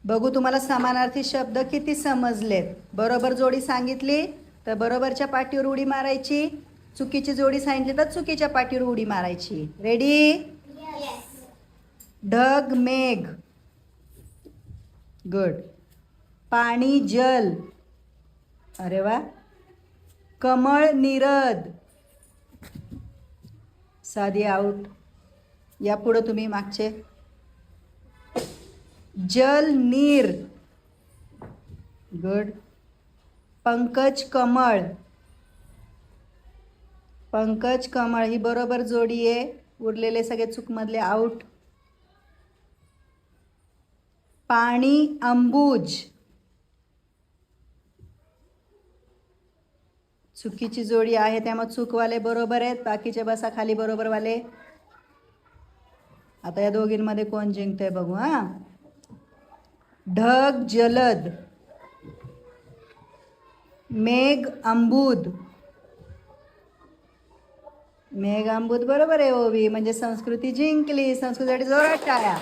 बघू तुम्हाला समानार्थी शब्द किती समजलेत. बरोबर जोडी सांगितली तर बरोबरच्या पाठीवर उडी मारायची, चुकीची जोडी सांगितली तर चुकीच्या पाठीवर उडी मारायची. रेडी? ढग मेघ. गुड. पाणी जल. अरे वा. कमळ नीरद. साधी आउट. या पुढं तुम्ही मागचे. जल नीर. गुड. पंकज कमळ. पंकज कमळ ही बरोबर जोडी आहे. उरलेले सगळे चूकमधले आउट. पाणी अंबुज. चुकीची जोडी आहे त्यामुळे चूकवाले बरोबर आहेत, बाकीचे बसा खाली बरोबरवाले. आता या दोघींमध्ये कोण जिंकतंय बघू. हा. ढग जलद. मेघ अंबुद. मेघ अंबुद बरोबर आहे ओवी. म्हणजे संस्कृती जिंकली. संस्कृतीसाठी जोरात टाळ्या.